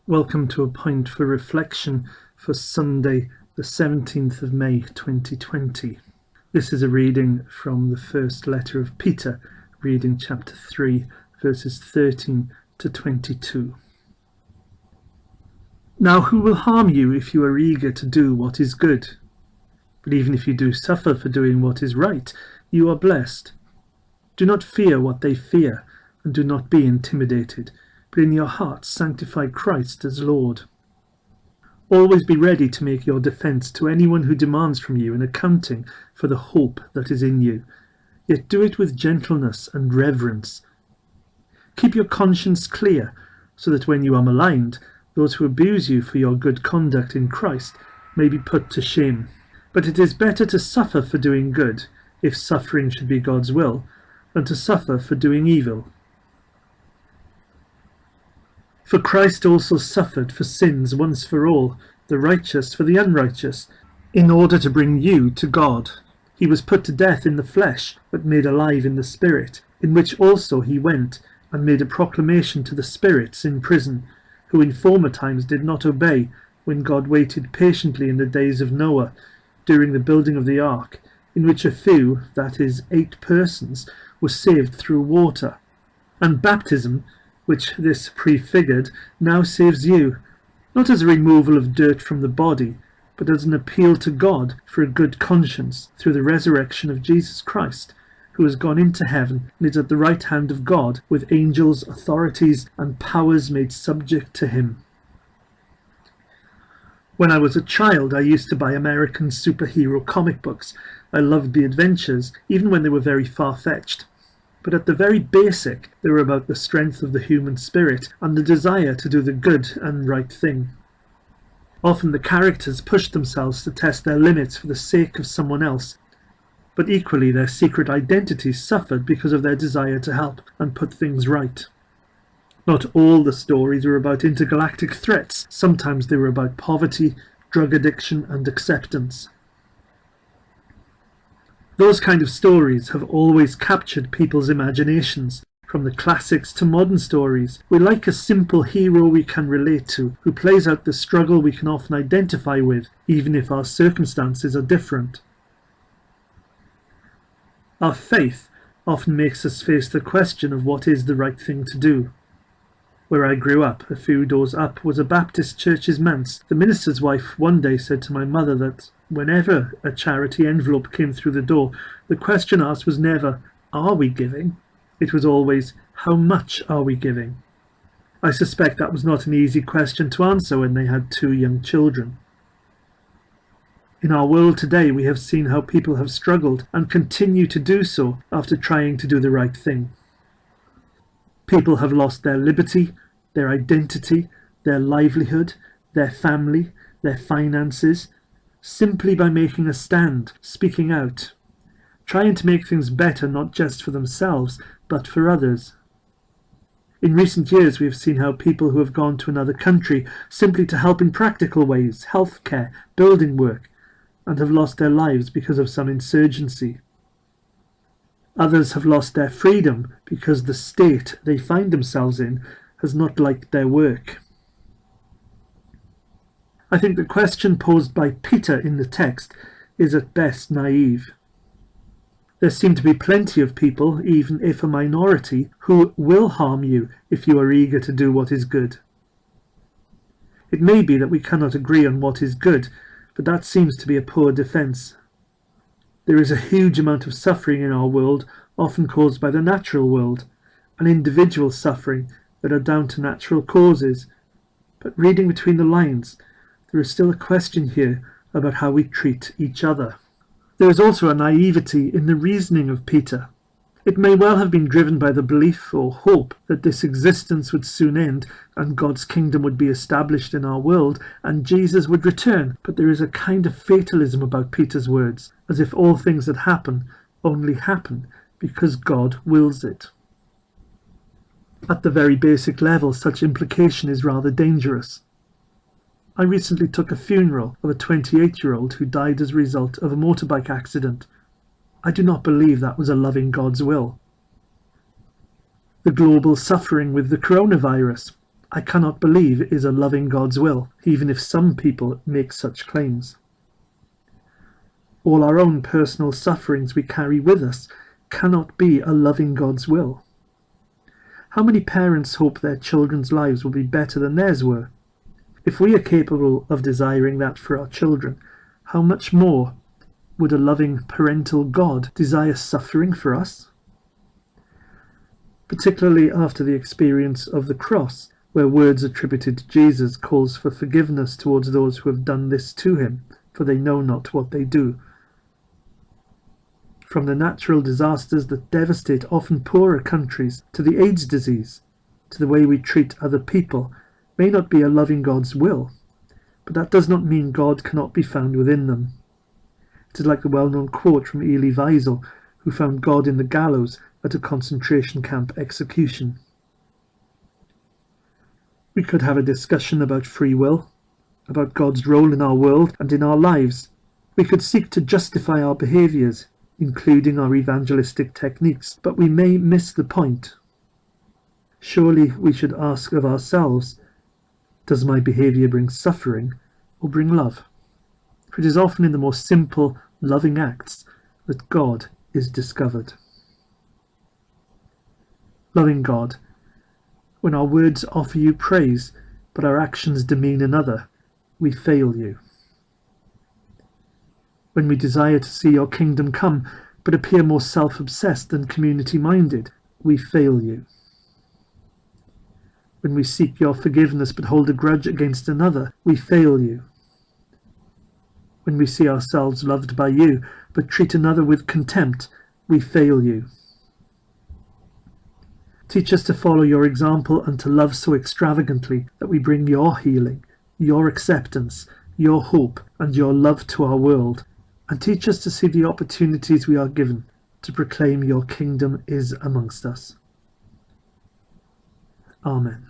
Welcome to a point for reflection for Sunday, the 17th of May 2020. This is a reading from the first letter of Peter, reading chapter 3, verses 13 to 22. Now who will harm you if you are eager to do what is good? But even if you do suffer for doing what is right, you are blessed. Do not fear what they fear, and do not be intimidated, but in your hearts sanctify Christ as Lord. Always be ready to make your defense to anyone who demands from you an accounting for the hope that is in you, yet do it with gentleness and reverence. Keep your conscience clear, so that when you are maligned, those who abuse you for your good conduct in Christ may be put to shame. But it is better to suffer for doing good, if suffering should be God's will, than to suffer for doing evil. For Christ also suffered for sins once for all, the righteous for the unrighteous, in order to bring you to God. He was put to death in the flesh, but made alive in the Spirit, in which also he went, and made a proclamation to the spirits in prison, who in former times did not obey, when God waited patiently in the days of Noah, during the building of the ark, in which a few, that is, 8 persons, were saved through water. And baptism, which this prefigured, now saves you, not as a removal of dirt from the body, but as an appeal to God for a good conscience through the resurrection of Jesus Christ, who has gone into heaven and is at the right hand of God, with angels, authorities, and powers made subject to him. When I was a child, I used to buy American superhero comic books. I loved the adventures, even when they were very far-fetched. But at the very basic, they were about the strength of the human spirit and the desire to do the good and right thing. Often the characters pushed themselves to test their limits for the sake of someone else, but equally their secret identities suffered because of their desire to help and put things right. Not all the stories were about intergalactic threats. Sometimes they were about poverty, drug addiction, and acceptance. Those kind of stories have always captured people's imaginations, from the classics to modern stories. We like a simple hero we can relate to, who plays out the struggle we can often identify with, even if our circumstances are different. Our faith often makes us face the question of what is the right thing to do. Where I grew up, a few doors up, was a Baptist church's manse. The minister's wife one day said to my mother that whenever a charity envelope came through the door, the question asked was never, "Are we giving?" It was always, "How much are we giving?" I suspect that was not an easy question to answer when they had 2 young children. In our world today, we have seen how people have struggled and continue to do so after trying to do the right thing. People have lost their liberty, their identity, their livelihood, their family, their finances, simply by making a stand, speaking out, trying to make things better not just for themselves, but for others. In recent years, we have seen how people who have gone to another country simply to help in practical ways, healthcare, building work, and have lost their lives because of some insurgency. Others have lost their freedom because the state they find themselves in has not liked their work. I think the question posed by Peter in the text is at best naive. There seem to be plenty of people, even if a minority, who will harm you if you are eager to do what is good. It may be that we cannot agree on what is good, but that seems to be a poor defence. There is a huge amount of suffering in our world, often caused by the natural world, and individual suffering that are down to natural causes. But reading between the lines, there is still a question here about how we treat each other. There is also a naivety in the reasoning of Peter. It may well have been driven by the belief or hope that this existence would soon end and God's kingdom would be established in our world and Jesus would return, but there is a kind of fatalism about Peter's words, as if all things that happen only happen because God wills it. At the very basic level, such implication is rather dangerous. I recently took a funeral of a 28-year-old who died as a result of a motorbike accident. I do not believe that was a loving God's will. The global suffering with the coronavirus. I cannot believe is a loving God's will, even if some people make such claims. All our own personal sufferings we carry with us cannot be a loving God's will. How many parents hope their children's lives will be better than theirs were? If we are capable of desiring that for our children, how much more would a loving parental God desire suffering for us? Particularly after the experience of the cross, where words attributed to Jesus calls for forgiveness towards those who have done this to him, for they know not what they do. From the natural disasters that devastate often poorer countries, to the AIDS disease, to the way we treat other people, may not be a loving God's will, but that does not mean God cannot be found within them. It is like the well-known quote from Elie Wiesel, who found God in the gallows at a concentration camp execution. We could have a discussion about free will, about God's role in our world and in our lives. We could seek to justify our behaviours, including our evangelistic techniques, but we may miss the point. Surely we should ask of ourselves, does my behaviour bring suffering or bring love? For it is often in the more simple, loving acts that God is discovered. Loving God, when our words offer you praise, but our actions demean another, we fail you. When we desire to see your kingdom come, but appear more self-obsessed than community-minded, we fail you. When we seek your forgiveness but hold a grudge against another, we fail you. When we see ourselves loved by you, but treat another with contempt, we fail you. Teach us to follow your example and to love so extravagantly that we bring your healing, your acceptance, your hope, and your love to our world. And teach us to see the opportunities we are given to proclaim your kingdom is amongst us. Amen.